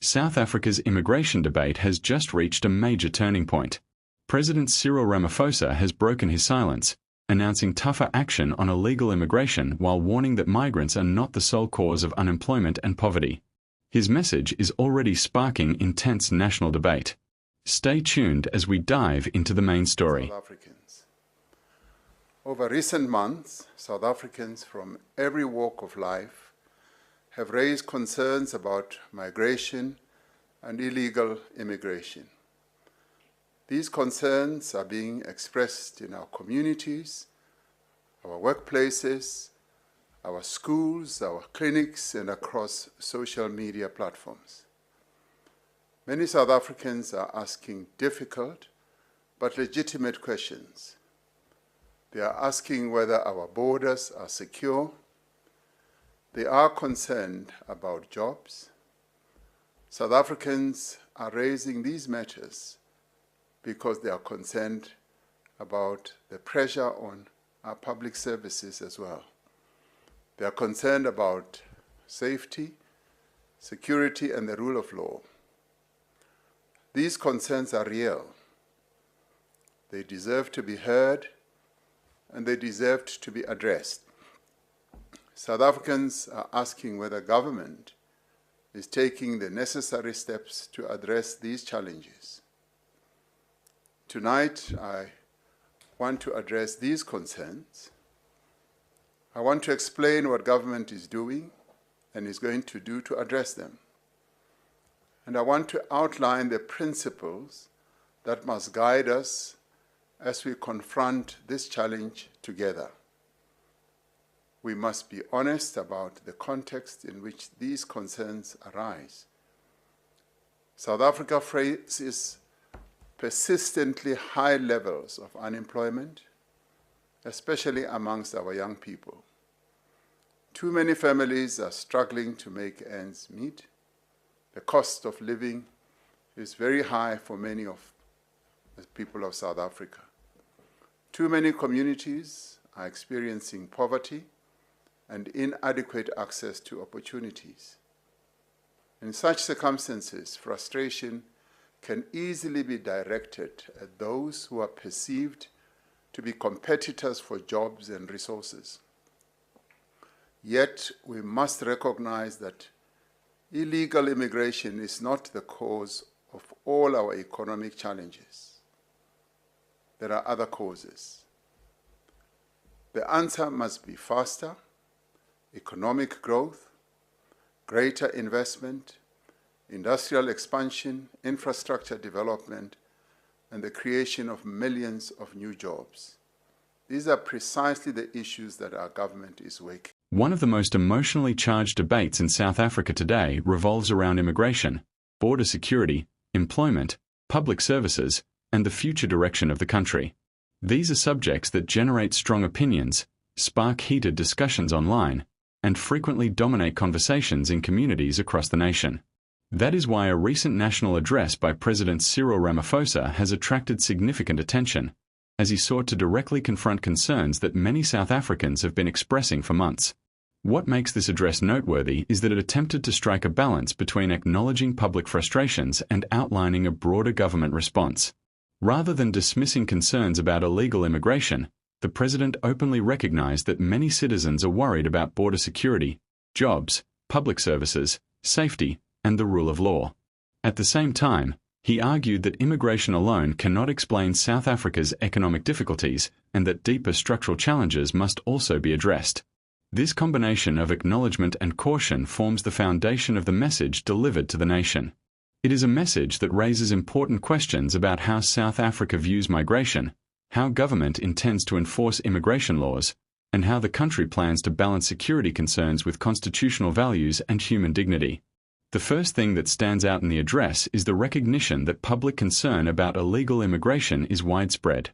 South Africa's immigration debate has just reached a major turning point. President Cyril Ramaphosa has broken his silence, announcing tougher action on illegal immigration while warning that migrants are not the sole cause of unemployment and poverty. His message is already sparking intense national debate. Stay tuned as we dive into the main story. South Africans. Over recent months, South Africans from every walk of life have raised concerns about migration and illegal immigration. These concerns are being expressed in our communities, our workplaces, our schools, our clinics, and across social media platforms. Many South Africans are asking difficult but legitimate questions. They are asking whether our borders are secure. They are concerned about jobs. South Africans are raising these matters because they are concerned about the pressure on our public services as well. They are concerned about safety, security, and the rule of law. These concerns are real. They deserve to be heard, and they deserve to be addressed. South Africans are asking whether government is taking the necessary steps to address these challenges. Tonight, I want to address these concerns. I want to explain what government is doing and is going to do to address them. And I want to outline the principles that must guide us as we confront this challenge together. We must be honest about the context in which these concerns arise. South Africa faces persistently high levels of unemployment, especially amongst our young people. Too many families are struggling to make ends meet. The cost of living is very high for many of the people of South Africa. Too many communities are experiencing poverty and inadequate access to opportunities. In such circumstances, frustration can easily be directed at those who are perceived to be competitors for jobs and resources. Yet, we must recognize that illegal immigration is not the cause of all our economic challenges. There are other causes. The answer must be faster economic growth, greater investment, industrial expansion, infrastructure development, and the creation of millions of new jobs. These are precisely the issues that our government is working. One of the most emotionally charged debates in South Africa today revolves around immigration, border security, employment, public services, and the future direction of the country. These are subjects that generate strong opinions, spark heated discussions online, and frequently dominate conversations in communities across the nation. That is why a recent national address by President Cyril Ramaphosa has attracted significant attention, as he sought to directly confront concerns that many South Africans have been expressing for months. What makes this address noteworthy is that it attempted to strike a balance between acknowledging public frustrations and outlining a broader government response. Rather than dismissing concerns about illegal immigration, the president openly recognized that many citizens are worried about border security, jobs, public services, safety, and the rule of law. At the same time, he argued that immigration alone cannot explain South Africa's economic difficulties and that deeper structural challenges must also be addressed. This combination of acknowledgement and caution forms the foundation of the message delivered to the nation. It is a message that raises important questions about how South Africa views migration, how government intends to enforce immigration laws, and how the country plans to balance security concerns with constitutional values and human dignity. The first thing that stands out in the address is the recognition that public concern about illegal immigration is widespread.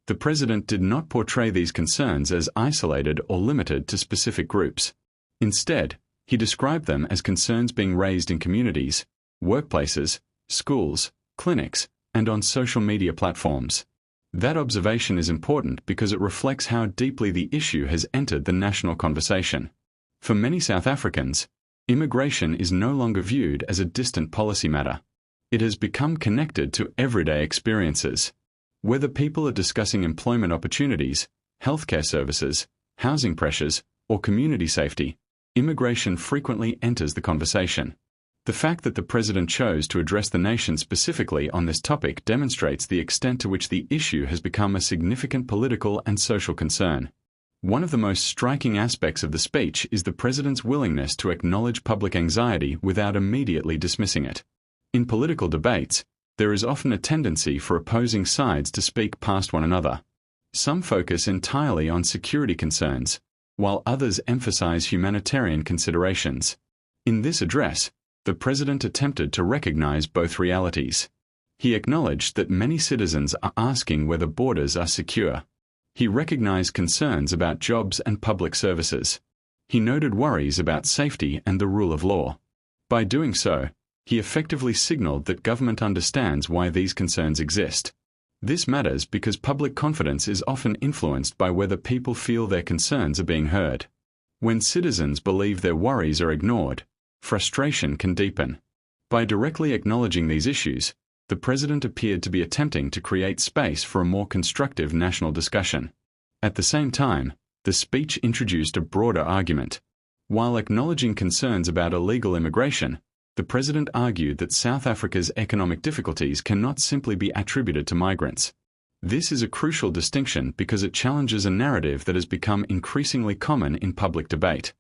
The president did not portray these concerns as isolated or limited to specific groups. Instead, he described them as concerns being raised in communities, workplaces, schools, clinics, and on social media platforms. That observation is important because it reflects how deeply the issue has entered the national conversation. For many South Africans, Immigration is no longer viewed as a distant policy matter. It has become connected to everyday experiences. Whether people are discussing employment opportunities, healthcare services, housing pressures, or community safety, immigration frequently enters the conversation. The fact that the President chose to address the nation specifically on this topic demonstrates the extent to which the issue has become a significant political and social concern. One of the most striking aspects of the speech is the President's willingness to acknowledge public anxiety without immediately dismissing it. In political debates, there is often a tendency for opposing sides to speak past one another. Some focus entirely on security concerns, while others emphasize humanitarian considerations. In this address, the President attempted to recognize both realities. He acknowledged that many citizens are asking whether borders are secure. He recognized concerns about jobs and public services. He noted worries about safety and the rule of law. By doing so, he effectively signaled that government understands why these concerns exist. This matters because public confidence is often influenced by whether people feel their concerns are being heard. When citizens believe their worries are ignored, frustration can deepen. By directly acknowledging these issues, the President appeared to be attempting to create space for a more constructive national discussion. At the same time, the speech introduced a broader argument. While acknowledging concerns about illegal immigration, the President argued that South Africa's economic difficulties cannot simply be attributed to migrants. This is a crucial distinction because it challenges a narrative that has become increasingly common in public debate.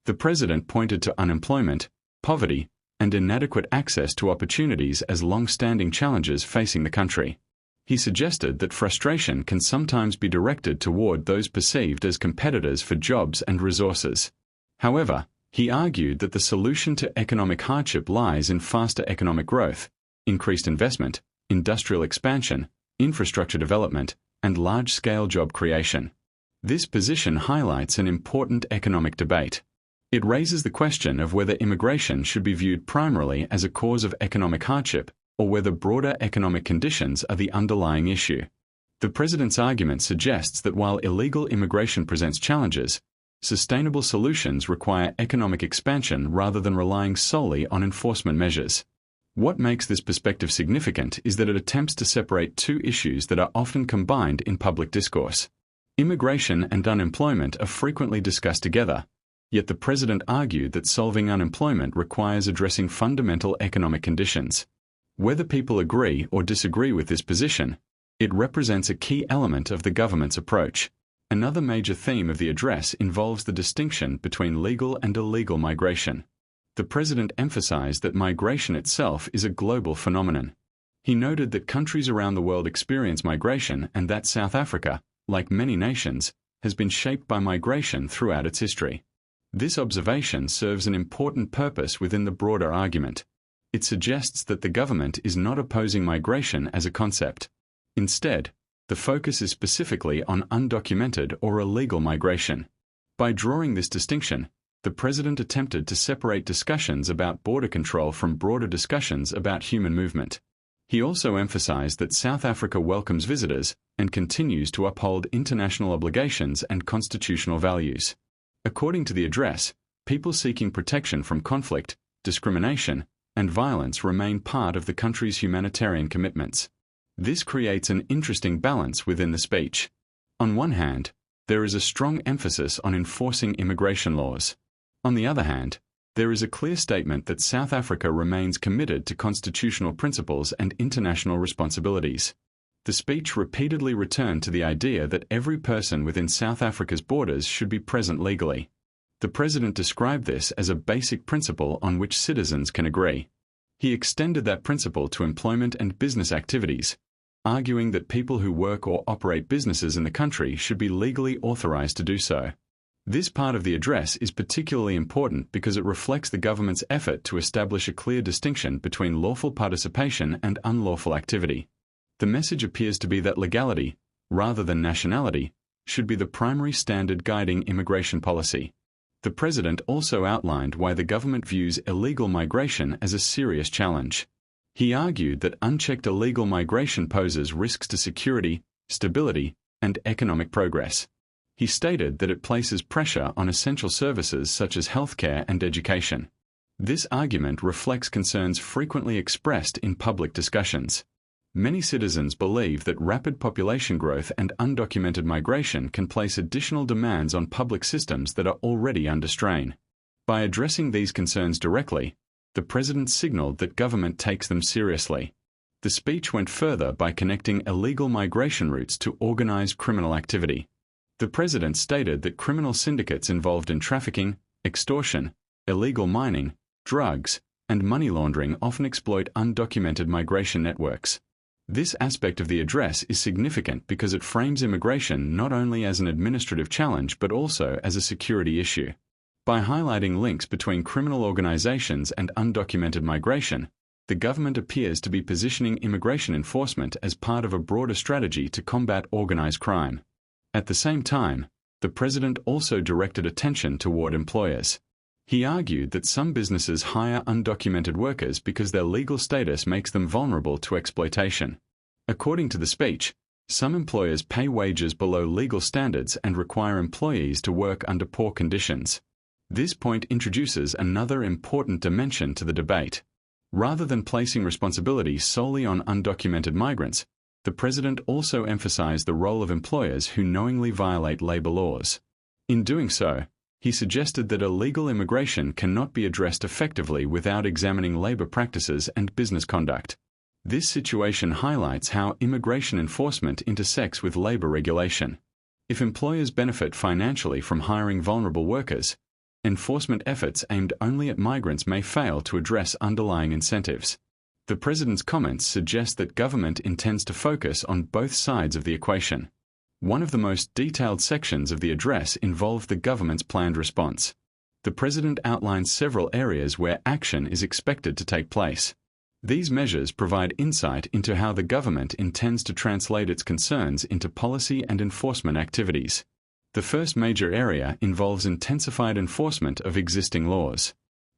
The President pointed to unemployment, poverty, and inadequate access to opportunities as long-standing challenges facing the country. He suggested that frustration can sometimes be directed toward those perceived as competitors for jobs and resources. However, he argued that the solution to economic hardship lies in faster economic growth, increased investment, industrial expansion, infrastructure development, and large-scale job creation. This position highlights an important economic debate. It raises the question of whether immigration should be viewed primarily as a cause of economic hardship or whether broader economic conditions are the underlying issue. The President's argument suggests that while illegal immigration presents challenges, sustainable solutions require economic expansion rather than relying solely on enforcement measures. What makes this perspective significant is that it attempts to separate two issues that are often combined in public discourse. Immigration and unemployment are frequently discussed together, yet the President argued that solving unemployment requires addressing fundamental economic conditions. Whether people agree or disagree with this position, it represents a key element of the government's approach. Another major theme of the address involves the distinction between legal and illegal migration. The President emphasized that migration itself is a global phenomenon. He noted that countries around the world experience migration and that South Africa, like many nations, has been shaped by migration throughout its history. This observation serves an important purpose within the broader argument. It suggests that the government is not opposing migration as a concept. Instead, the focus is specifically on undocumented or illegal migration. By drawing this distinction, the President attempted to separate discussions about border control from broader discussions about human movement. He also emphasized that South Africa welcomes visitors and continues to uphold international obligations and constitutional values. According to the address, people seeking protection from conflict, discrimination, and violence remain part of the country's humanitarian commitments. This creates an interesting balance within the speech. On one hand, there is a strong emphasis on enforcing immigration laws. On the other hand, there is a clear statement that South Africa remains committed to constitutional principles and international responsibilities. The speech repeatedly returned to the idea that every person within South Africa's borders should be present legally. The President described this as a basic principle on which citizens can agree. He extended that principle to employment and business activities, arguing that people who work or operate businesses in the country should be legally authorized to do so. This part of the address is particularly important because it reflects the government's effort to establish a clear distinction between lawful participation and unlawful activity. The message appears to be that legality, rather than nationality, should be the primary standard guiding immigration policy. The President also outlined why the government views illegal migration as a serious challenge. He argued that unchecked illegal migration poses risks to security, stability, and economic progress. He stated that it places pressure on essential services such as healthcare and education. This argument reflects concerns frequently expressed in public discussions. Many citizens believe that rapid population growth and undocumented migration can place additional demands on public systems that are already under strain. By addressing these concerns directly, the President signaled that government takes them seriously. The speech went further by connecting illegal migration routes to organized criminal activity. The President stated that criminal syndicates involved in trafficking, extortion, illegal mining, drugs, and money laundering often exploit undocumented migration networks. This aspect of the address is significant because it frames immigration not only as an administrative challenge but also as a security issue. By highlighting links between criminal organizations and undocumented migration, the government appears to be positioning immigration enforcement as part of a broader strategy to combat organized crime. At the same time, the President also directed attention toward employers. He argued that some businesses hire undocumented workers because their legal status makes them vulnerable to exploitation. According to the speech, some employers pay wages below legal standards and require employees to work under poor conditions. This point introduces another important dimension to the debate. Rather than placing responsibility solely on undocumented migrants, the President also emphasized the role of employers who knowingly violate labor laws. In doing so, he suggested that illegal immigration cannot be addressed effectively without examining labor practices and business conduct. This situation highlights how immigration enforcement intersects with labor regulation. If employers benefit financially from hiring vulnerable workers, enforcement efforts aimed only at migrants may fail to address underlying incentives. The President's comments suggest that government intends to focus on both sides of the equation. One of the most detailed sections of the address involved the government's planned response. The President outlined several areas where action is expected to take place. These measures provide insight into how the government intends to translate its concerns into policy and enforcement activities. The first major area involves intensified enforcement of existing laws.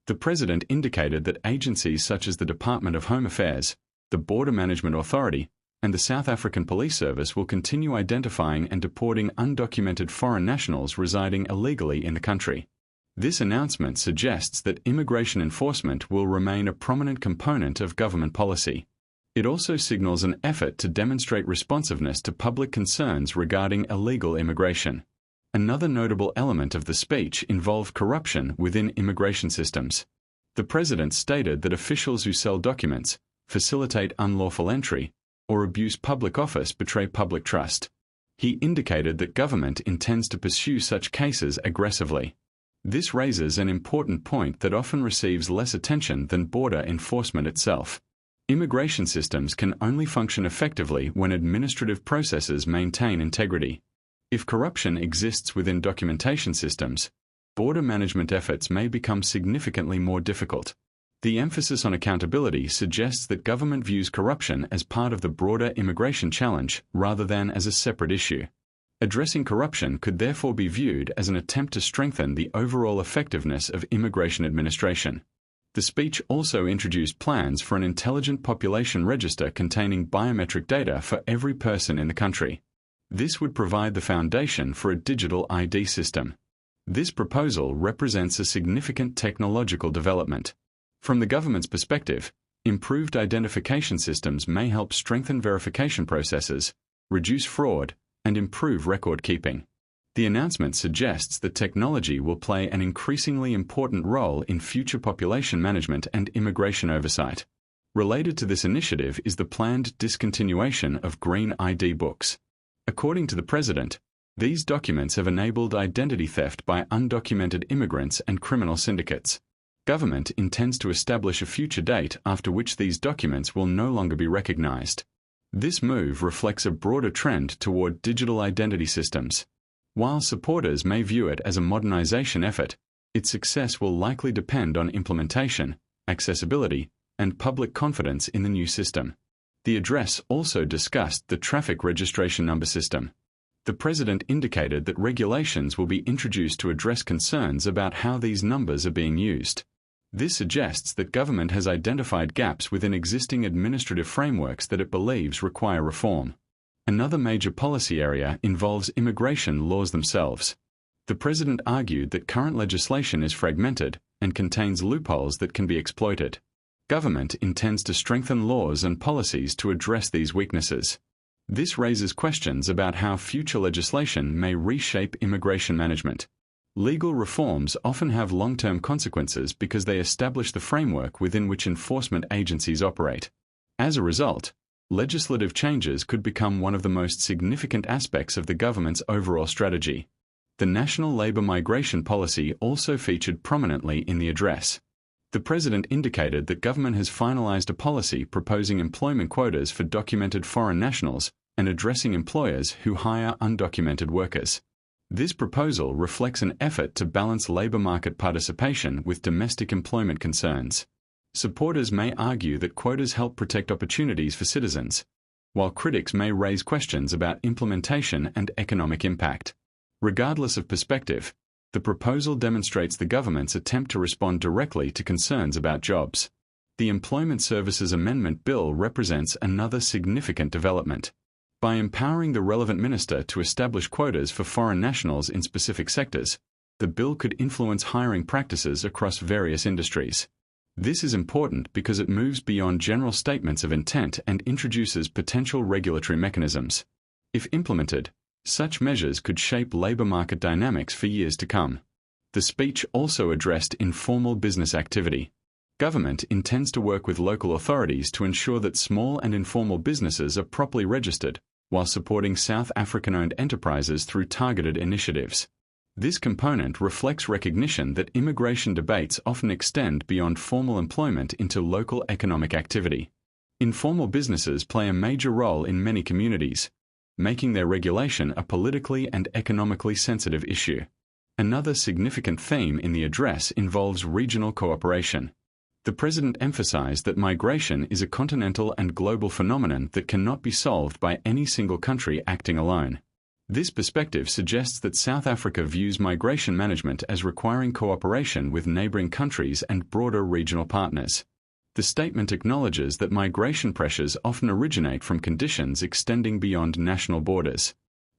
The President indicated that agencies such as the Department of Home Affairs, the Border Management Authority, and the South African Police Service will continue identifying and deporting undocumented foreign nationals residing illegally in the country. This announcement suggests that immigration enforcement will remain a prominent component of government policy. It also signals an effort to demonstrate responsiveness to public concerns regarding illegal immigration. Another notable element of the speech involved corruption within immigration systems. The President stated that officials who sell documents, facilitate unlawful entry, or abuse public office betray public trust. He indicated that government intends to pursue such cases aggressively. This raises an important point that often receives less attention than border enforcement itself. Immigration systems can only function effectively when administrative processes maintain integrity. If corruption exists within documentation systems, border management efforts may become significantly more difficult. The emphasis on accountability suggests that government views corruption as part of the broader immigration challenge rather than as a separate issue. Addressing corruption could therefore be viewed as an attempt to strengthen the overall effectiveness of immigration administration. The speech also introduced plans for an intelligent population register containing biometric data for every person in the country. This would provide the foundation for a digital ID system. This proposal represents a significant technological development. From the government's perspective, improved identification systems may help strengthen verification processes, reduce fraud, and improve record keeping. The announcement suggests that technology will play an increasingly important role in future population management and immigration oversight. Related to this initiative is the planned discontinuation of green ID books. According to the President, these documents have enabled identity theft by undocumented immigrants and criminal syndicates. Government intends to establish a future date after which these documents will no longer be recognized. This move reflects a broader trend toward digital identity systems. While supporters may view it as a modernization effort, its success will likely depend on implementation, accessibility, and public confidence in the new system. The address also discussed the traffic registration number system. The President indicated that regulations will be introduced to address concerns about how these numbers are being used. This suggests that government has identified gaps within existing administrative frameworks that it believes require reform. Another major policy area involves immigration laws themselves. The President argued that current legislation is fragmented and contains loopholes that can be exploited. Government intends to strengthen laws and policies to address these weaknesses. This raises questions about how future legislation may reshape immigration management. Legal reforms often have long-term consequences because they establish the framework within which enforcement agencies operate. As a result, legislative changes could become one of the most significant aspects of the government's overall strategy. The National Labour Migration Policy also featured prominently in the address. The President indicated that government has finalised a policy proposing employment quotas for documented foreign nationals and addressing employers who hire undocumented workers. This proposal reflects an effort to balance labour market participation with domestic employment concerns. Supporters may argue that quotas help protect opportunities for citizens, while critics may raise questions about implementation and economic impact. Regardless of perspective, the proposal demonstrates the government's attempt to respond directly to concerns about jobs. The Employment Services Amendment Bill represents another significant development. By empowering the relevant minister to establish quotas for foreign nationals in specific sectors, the bill could influence hiring practices across various industries. This is important because it moves beyond general statements of intent and introduces potential regulatory mechanisms. If implemented, such measures could shape labour market dynamics for years to come. The speech also addressed informal business activity. Government intends to work with local authorities to ensure that small and informal businesses are properly registered, while supporting South African-owned enterprises through targeted initiatives. This component reflects recognition that immigration debates often extend beyond formal employment into local economic activity. Informal businesses play a major role in many communities, making their regulation a politically and economically sensitive issue. Another significant theme in the address involves regional cooperation. The President emphasized that migration is a continental and global phenomenon that cannot be solved by any single country acting alone. This perspective suggests that South Africa views migration management as requiring cooperation with neighboring countries and broader regional partners. The statement acknowledges that migration pressures often originate from conditions extending beyond national borders.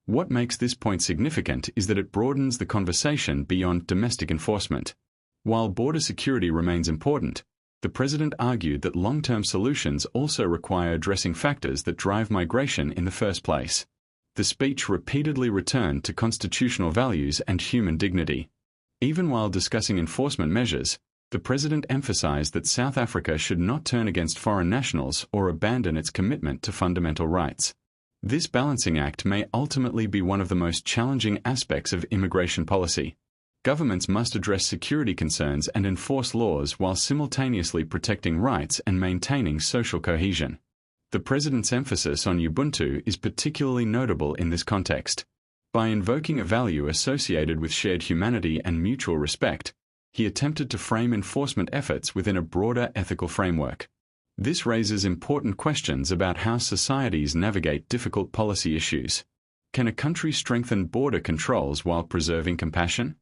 What makes this point significant is that it broadens the conversation beyond domestic enforcement. While border security remains important, the President argued that long-term solutions also require addressing factors that drive migration in the first place. The speech repeatedly returned to constitutional values and human dignity. Even while discussing enforcement measures, the President emphasized that South Africa should not turn against foreign nationals or abandon its commitment to fundamental rights. This balancing act may ultimately be one of the most challenging aspects of immigration policy. Governments must address security concerns and enforce laws while simultaneously protecting rights and maintaining social cohesion. The President's emphasis on Ubuntu is particularly notable in this context. By invoking a value associated with shared humanity and mutual respect, he attempted to frame enforcement efforts within a broader ethical framework. This raises important questions about how societies navigate difficult policy issues. Can a country strengthen border controls while preserving compassion?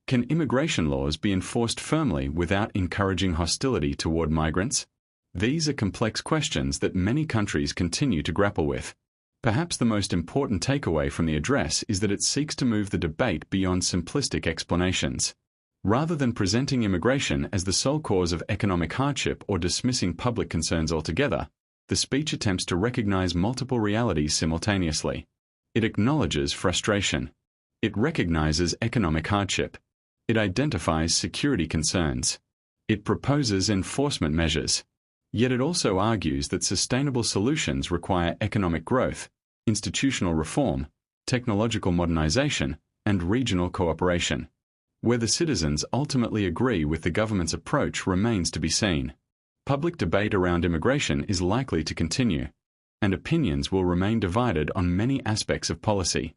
Can immigration laws be enforced firmly without encouraging hostility toward migrants? These are complex questions that many countries continue to grapple with. Perhaps the most important takeaway from the address is that it seeks to move the debate beyond simplistic explanations. Rather than presenting immigration as the sole cause of economic hardship or dismissing public concerns altogether, the speech attempts to recognize multiple realities simultaneously. It acknowledges frustration. It recognizes economic hardship. It identifies security concerns. It proposes enforcement measures. Yet it also argues that sustainable solutions require economic growth, institutional reform, technological modernization, and regional cooperation. Whether citizens ultimately agree with the government's approach remains to be seen. Public debate around immigration is likely to continue, and opinions will remain divided on many aspects of policy.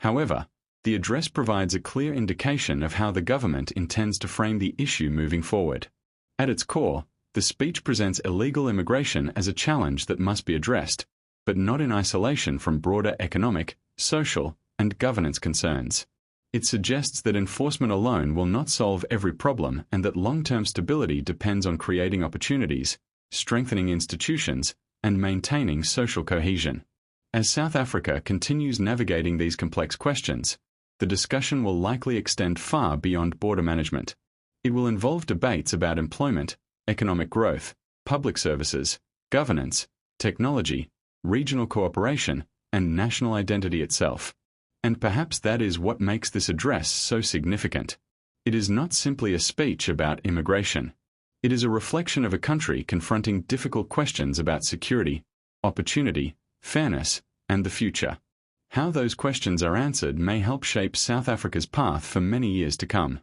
However, the address provides a clear indication of how the government intends to frame the issue moving forward. At its core, the speech presents illegal immigration as a challenge that must be addressed, but not in isolation from broader economic, social, and governance concerns. It suggests that enforcement alone will not solve every problem and that long-term stability depends on creating opportunities, strengthening institutions, and maintaining social cohesion. As South Africa continues navigating these complex questions, the discussion will likely extend far beyond border management. It will involve debates about employment, economic growth, public services, governance, technology, regional cooperation, and national identity itself. And perhaps that is what makes this address so significant. It is not simply a speech about immigration. It is a reflection of a country confronting difficult questions about security, opportunity, fairness, and the future. How those questions are answered may help shape South Africa's path for many years to come.